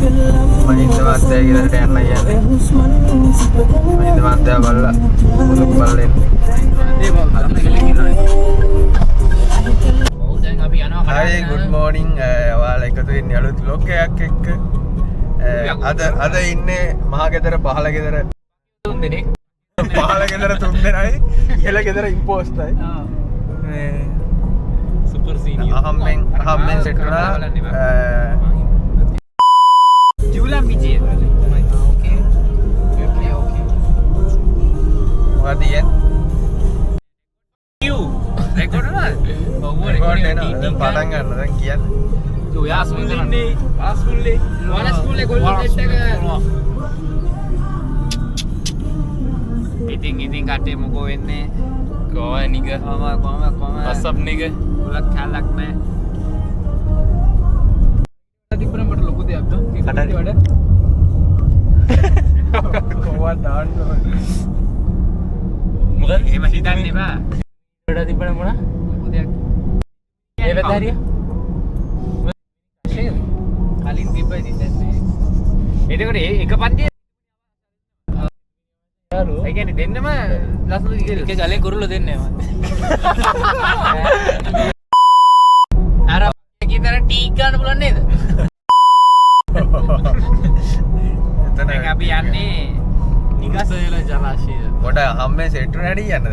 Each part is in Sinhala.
මහින්ද මහත්තයා ගෙදරට යන්න කියන්නේ. මහින්ද මහත්තයා බලලා මුලක් බලලා Hi, good morning. ඔයාලා එකතු වෙන්නේ අලුත් vlog එකක් එක්ක. අද ඉන්නේ මහගෙදර පහළ ගෙදර තුන් දෙනෙක්. පහළ ගෙදර තුන් දෙනයි. ඉහළ ගෙදර ඉම්පෝස්ට්යි. මේ සුපර් සීනියර්. අහම්මෙන් සෙට් වුණා. ජූලම් විජය. ඕකේ. මොකද රෙකෝඩ් වල ඔව් රෙකෝඩ් වෙනවා පටන් ගන්න දැන් කියන්නේ ඔයා ස්කූල් ඉන්නේ ස්කූල්ලේ වල ස්කූල්ලේ ගොල්ලෝ ටෙස්ට් එක ඉතින් කටේ මොකෝ වෙන්නේ කොහොම නිග කොහොම WhatsApp නිග උලක් කැලක් නැහැ තිබ්බනම් මට ලොකු දෙයක් ගන්න කටට වඩ කොහොමද දාන්න මොකද එහෙම හිතන්න එපා ඩ තිබ්බන මොන ලොකු දෙයක් ඒ වැදහරිය කලින් තිබ්බයි ඉතින් දැන් නෑ එතකොට එක පන්තිය යාළුවෝ ඒ කියන්නේ දෙන්නම ලස්සන දිගට එක ගලෙන් කුරුල්ල දෙන්නේ මම අර කීතර ටීක් ගන්න පුළුවන් නේද එතන අපි යන්නේ නිගසයල ජලාශය පොඩ හම්මේ සෙට් වෙන හැටි යන්නද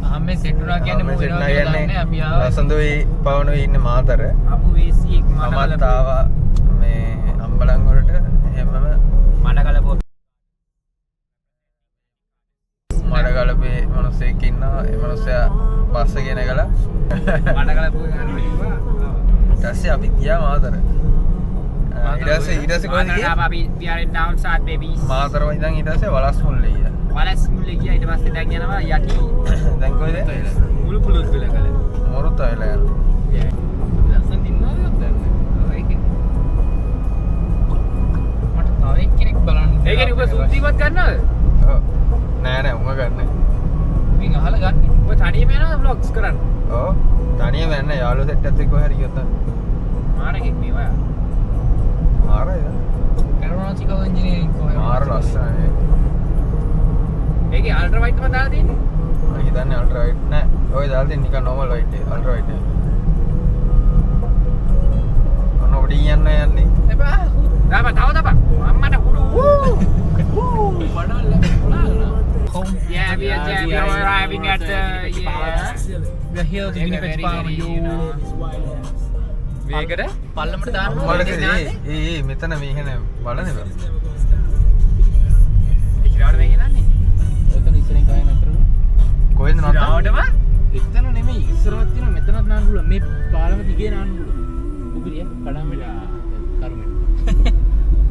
හම්මේ සෙට් වුණා කියන්නේ මොකද කියන්නේ අපි ලසඳුයි පවනුයි ඉන්නේ මාතර අපු වීසි එක් මමත් ආවා මේ අම්බලන් වලට එහෙමම මඩගලපුව මඩගලපේ මිනිස්සෙක් ඉන්නවා ඒ මිනිස්සයා බස් එකේ නැගලා මඩගලපුව ගන්නවා කිව්වා ඊට පස්සේ අපි ගියා මාතර ඊට පස්සේ කොහෙද ගියා අපි we are down south babies Matara ඉඳන් ඊට පස්සේ වලස්මුල්ලේ ගියා වලස්මුල්ලේ ගියා ඊට පස්සේ දැන් යනවා යටි දැන් කොහෙද මුළු පුලුත් ගල ගල මොරුත වෙලා යනවා ලස්සන දිනනවා දැන් ඒකේ මට තව එක්කෙනෙක් බලන්න ඒ කියන්නේ ඔබ සුද්ධිවත් ගන්නවද ඔව් නෑ උඹ ගන්න මින් අහලා ගන්න ඔය තනියම යනවා vlogs කරන්න ඔව් තනියම යන්න යාළුවෝ සෙට් එකත් එක්ක හරි ගියොත් මාරකෙක් මේ ඔයා මාරයි කැරෝනාටිකල් ඉන්ජිනියරින් කොහේ මාර ලස්සනයි ඒකේ අල්ට්‍රා වයිට් තමයි දාලා තියෙන්නේ මම හිතන්නේ අල්ට්‍රා වයිට් නෑ ඔය දාලා තියෙන්නේ නිකන් නෝමල් වයිට් එක අල්ට්‍රා වයිට් එක ඔන්න උඩින් යන්නේ එපා දාපන් තව දාපන් අම්මට උඩු වඩවල උනාගෙන Yeah, we are arriving at the hills of Winnipeg Farm. මේකට පල්ලමට දාන්න ඒ මෙතන මේකන බලන්න බෑ. ඉස්සරහට මේක දාන්නේ. ඔතන ඉස්සරහින් ගායන අතරද? කොහෙන්ද නතර? එතන නෙමෙයි ඉස්සරහට තියෙන මෙතනත් නාන්න පුළුවන්. මේ පාලම දිගේ නාන්න පුළුවන්. උගුරිය කඩම් වෙලා කරුමෙන්.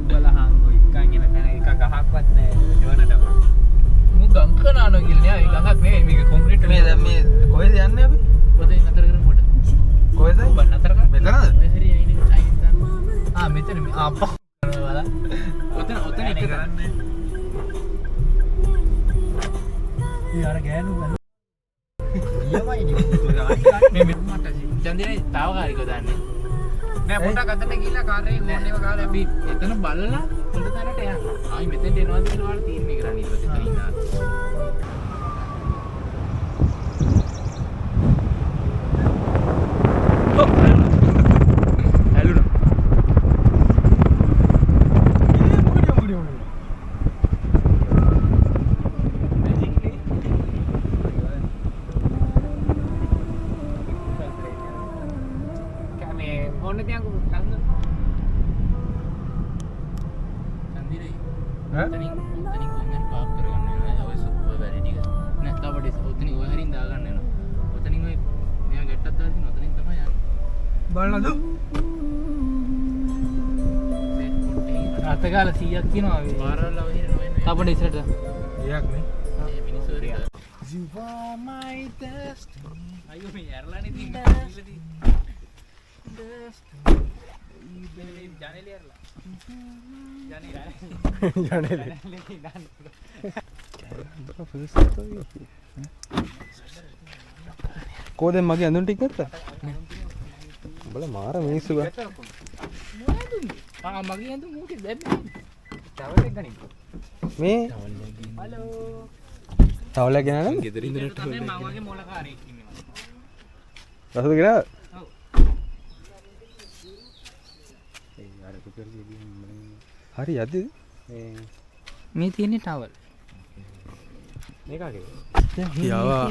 බලහංගෝ එකන් එන තැන එක ගහක්වත් නැහැ. එවනට. මු ගංක නානවා කියලා නෑ. ඒ ගහක් නෙමෙයි මේක කොන්ක්‍රීට් මේ දැන් මේ කොහෙද යන්නේ අපි? ඔතෙන් නතර කරමු කොට. කොහෙද? නතර කර. මෙතනද? ඔය හරිය අයිනේ අයින් දාන්න. මෙතන අප්පා බලන්න. ඔතන එක කරන්නේ. යාර ගෑනු ගන්න. ඊයමයි මේ මට චන්දිනේ තාවකාලිකව දාන්නේ. නෑ පොඩක් අතට ගිහිල්ලා කාර්යයේ ඕනේව ගාලා අපි එතන බලලා හොඳ තැනට යන්න. ආයි මෙතෙන්ට එනවාද කියලා ඔයාලා තීරණය කරන්න ඊට පස්සේ එතන ඉන්නවා. බලනද අතගාල 100ක් කියනවා මේ පාරවල් අවහිරනවා අපිට ඉස්සරට 100ක් නේ මේ මිනිස්සු හරිය you are my destiny අයියෝ මේ ඇරලානේ තින්නේ දestiny ජනේලි ඇරලා ජනේලි කොහෙද මගේ අඳුන් ටික ගත්තා බල මාර මිනිස්සු ගන්න මොනවද මගේ ඇඳුම් මොකද දැම්මේ? ටවල් එක ගනින්න. මේ හලෝ. ටවල් එක ගෙනනද? ගෙදර ඉඳලා ටවල් එක. මම වගේ මොලකාරයෙක් ඉන්නවා. රසද ගෙනද? ඔව්. හරි යද්දි මේ තියෙන්නේ ටවල්. මේකගේ. යාවා.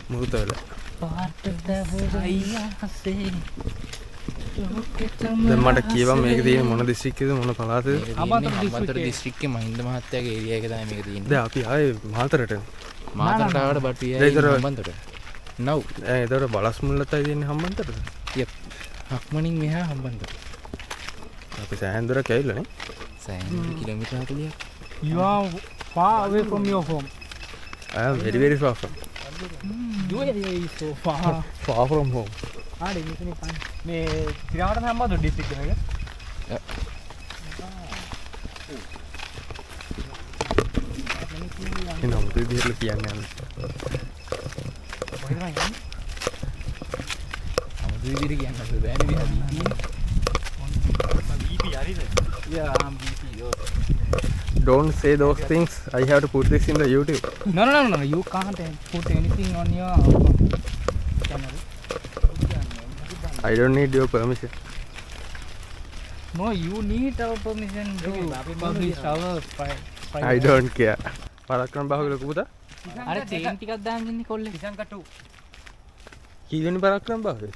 මුරුතවල. දැන් මට කියවම් මේක තියෙන්නේ මොන දිස්ත්‍රික්කයේද මොන පළාතේද? හම්බන්තොට දිස්ත්‍රික්කයේ මහින්ද මහත්තයාගේ ඒරියා එක තමයි මේක තියෙන්නේ. දැන් අපි ආයේ මාතරට මාතරට ආවට but we are in Hambantota. now ඒතර බලස් මුල්ලතයි තියෙන්නේ හම්බන්තොටද? yep. හක්මනින් මෙහා හම්බන්තොට. අපි සෑහෙන දුරක් ඇවිල්ලා නේ. සෑහෙන කිලෝමීටර් 40ක්. You are far away from your home. I am very far from. You are so far. Far from home. ආඩේ මෙතන පන්. මේ ශ්‍රීලංකාවට හම්බන්තොට ඩිස්ට්‍රික්ට් එක. එන මොකද විදිහට කියන්නේ යන්නේ. කොහෙද යන්නේ? අමුතු විදිහට කියන්න බෑනේ මේ VP හරිද? Yeah, I'm BP. Don't say those things. I have to put this in the YouTube. No. You can't put anything on your channel. I don't need your permission. No, you need our permission to publish our file. I don't care. Parakrama බාහුවල කුපුතා? අර චේන් ටිකක් දාන් ඉන්නේ කොල්ලේ. කිසංක 2. කීවෙනි පරක්‍රම බාහුවේ?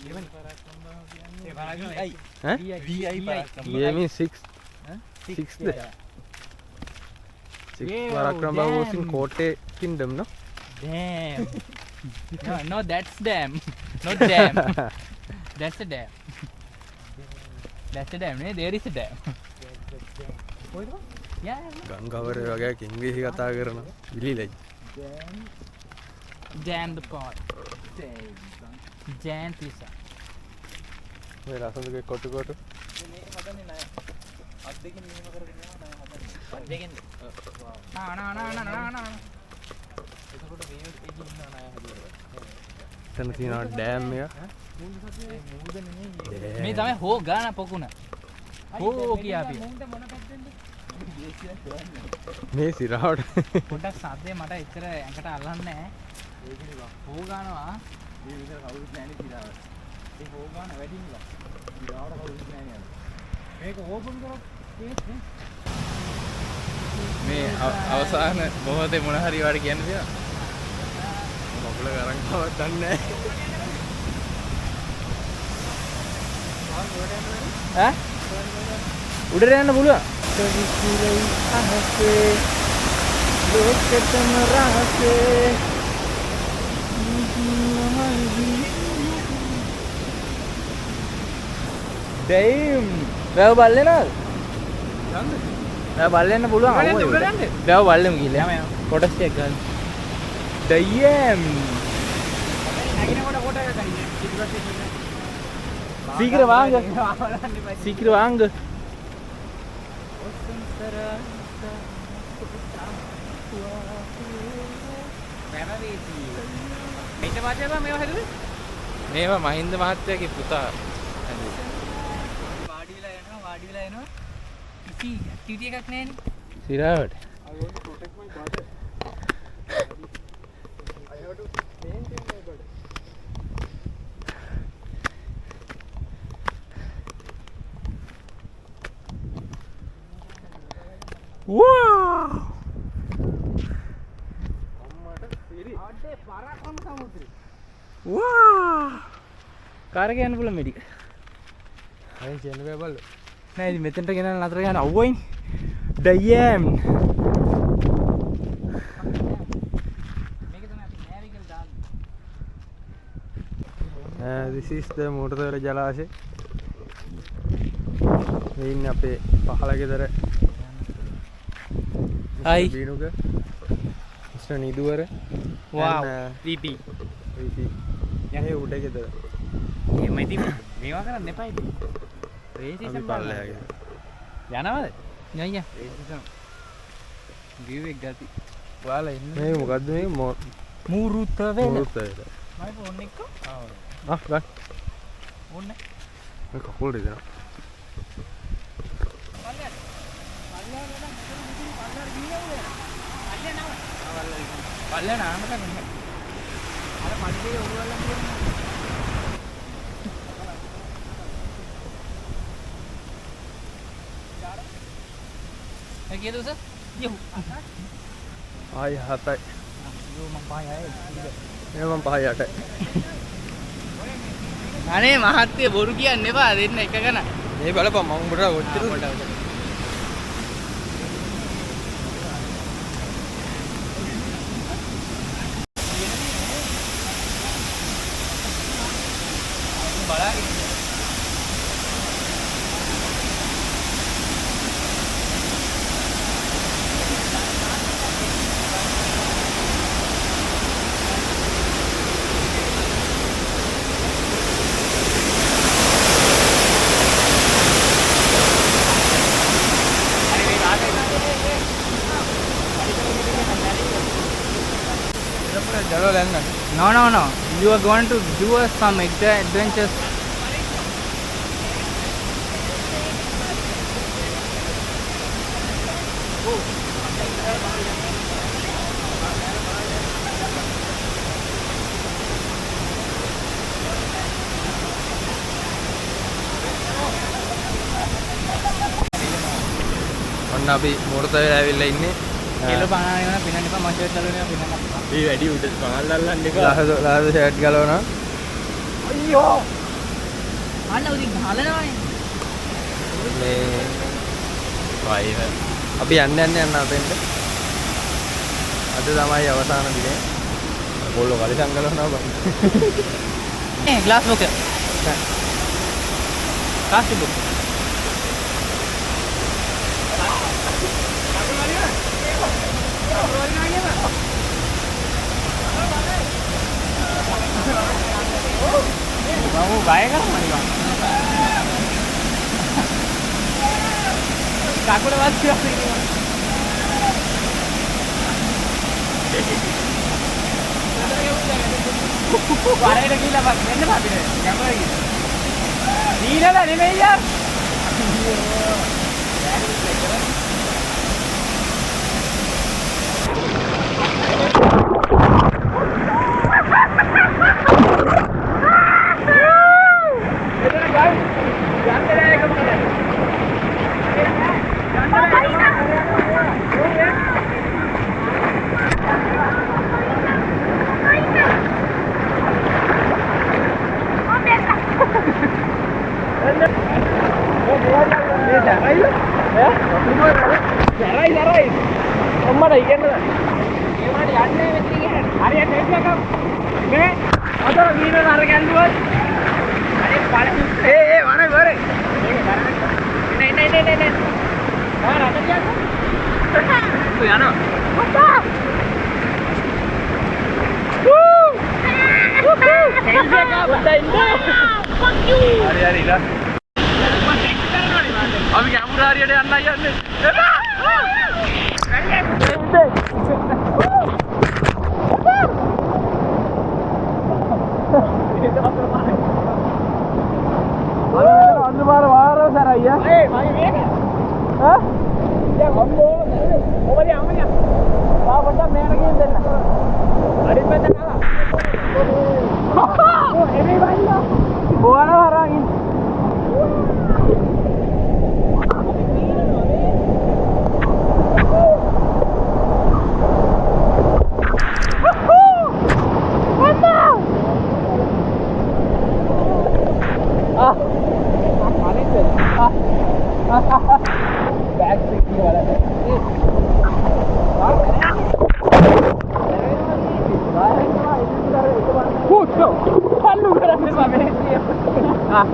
ඊවෙනි පරක්‍රම බාහුව කියන්නේ ඒ පරක්‍රම ඈ? VI Parakrama. VI means 6. Sixth. Parakram Bahu was in Kotte Kingdom, no? Damn. no, that's dam. Not dam. That's a dam. That's a dam. There is a dam. Yeah. ගංගාවර වගේ ඉංග්‍රීසි කතා කරන ඉලිලයි. Dam the pot. Jan pizza. මේ රසඳුගේ කොටු කොටු. මේ හදන්නේ නැහැ. අත් දෙකෙන් මෙහෙම කරගෙන යනවා නෑ හදන්නේ. අත් දෙකෙන්. නා. එතකොට මේ එකකින් ඉන්නවා නෑ හදලා. එතන තියෙනවා ඩෑම් එක. මේ තමයි හෝ ගාන පොකුණ. හෝ කියාපි. මේ සිරාවට පොඩ්ඩක් සද්දේ මට එච්චර ඇඟට අල්ලන්නේ නැහැ. ඒකනේ හෝ ගානවා. මේ විතර කවුරුත් නැන්නේ සිරාවට. ඒ හෝ ගාන වැඩිමිලා. සිරාවට කවුරුත් නැහැ නේද? මේක ඕපන් කරොත් මේ අවසාන මොහොතේ මොන හරි වාට කියන්න තියෙනවා. මොකල ගරන් කවක් දන්නේ ඈ? උඩට යන්න පුළුවන්. විසිරයි අහසේ ලෝකෙටම රහසේ ඩේම් වැව බල්ලේ නේද? වැව බල්ලෙන්න පුළුවන් අහුව. වැව බල්ලෙමු කියලා. යම කොටස් ටික ගන්න. ඩේම් නැගිනකොට කොට එක ගන්න. සීක්‍ර වාංග. සීක්‍ර වාංග. මේවා මහින්ද මහත්තයාගේ පුතා. වාඩිලා එනවා. ඉති ඇක්ටිවිටි එකක් නැහැනේ. සිරාවට. Wow! Wow! කාර් එක යන්න පුළුවන් මෙඩික. අයින් කියන්න බෑ බල්ල. නෑ ඉතින් මෙතෙන්ට ගෙනල්ලා නතර ගන්න අවුවයිනේ. ඩයම්. මේක තමයි අපි නෑවිගල් දාන්නේ. This is the Murtala ජලාශය. මේ ඉන්නේ අපේ පහළ ගෙදර. Hi. බීනුක. Mr. නිදුවර. Wow. And, VP. VP. යහේ උඩ ගෙදර. එහෙම ඉතින් මේවා කරන්න එපා ඉතින්. රේසිසම් අපි පල්ලෙහාගේ. යනවද? යයියා. රේසිසම්. view එක ගති. ඔයාලා ඉන්නේ. මේ මොකද්ද මේ මුරුත වෙන. මුරුත වෙන. මම ෆෝන් එක. ගන්න. ඕනේ. මේ කකුල් දෙනවා. පල්ලේ නාමක නෙමෙයි. අර පඩියේ ඔළුවල්ලන් තියෙනවා. ඒ කීයද උස? යෝ. ආයි 7යි. යෝ මං පහයි ආයේ. මේ මම 5යි 8යි. අනේ මහත්තයා බොරු කියන්න එපා දෙන්න එක ගණ. මේ බලපන් මම උඹට ඔච්චර බලාගෙන No. You are going to do some adventures. ඔන්න අපි මොරතේ ඇවිල්ලා ඉන්නේ. කෙල පනාගෙන යන පිනන්න එපා මම ෂර්ට් අල්ලගෙන යන පිනන්න. මේ වැඩි උඩ පාල් අල්ලන්න එපා. ලාහද ෂර්ට් ගලවනවා. අයියෝ. අන්න උදි ගහලනවානේ. මේ වයිව. අපි යන්න අපෙන්ට. අද තමයි අවසාන දිනේ. බෝලෝ කලිසම් ගලවනවා බං. glass book. Plastic book. Kamu gaya kan mani bang? Kaku udah masuk apa ini bang? Warna ini gila bang, ini apa ini? Yang mana ini? Gila lah ini ya. Sarai. Omma dah ikan dah. Ini mana yang ni mesti ikan. Hari yang ni siapa? Ni. Atau ni mana hari yang dua? Hari paling. Mana? Ini. Mana ada siapa? Tu yang mana? Apa? Ini siapa? Betul ini. Fuck you. Hari lah. අපි කැමරා හරියට යන්නයි යන්නේ. අන්දුමාර වාරව සරයි යා. ඒ මගේ මේක. හා? දැන් හම්බෝ. ඔබලිය අම්මනිය. තා පොඩ්ඩක් මෙහෙට ගිහින් දෙන්න. අරිත් පැත්තට නාලා. එමේ වයිලා. බෝවන හරාගින්. बैग सीखने वाला है पूछो चालू करा फिर बाबे हां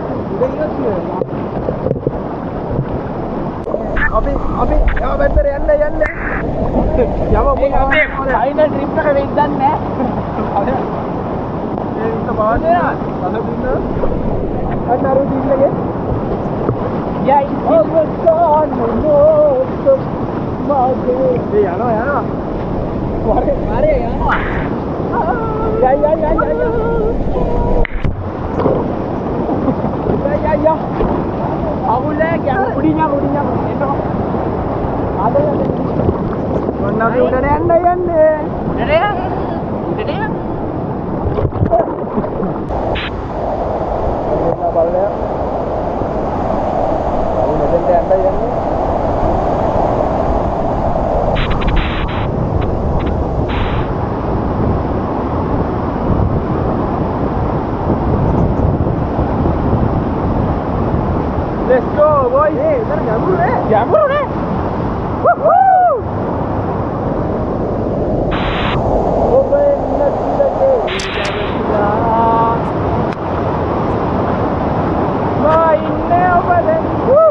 अभी या बेटर යන්න යම ෆයිනල් ට්‍රිප් එක වෙද්දන්නේ නැහැ ඒ ඉන්න බාන්නේ අද දින්න අන්නරු දින්නගේ යයි ඔබසාන මොත් මාගේ යනවා වරේ යනවා ය අවුලේ ගියා උඩින් එනවා ඔන්න අපි උඩට යන්නේ. බලන්න. අපි මෙතෙන්ට යන්නේ. Let's go, boys. Hey, udah jamur deh. Jamur deh. Woohoo! Open the gate. Main apa deh? Woo!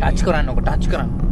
Touch करන්න ඕක टच කරන්න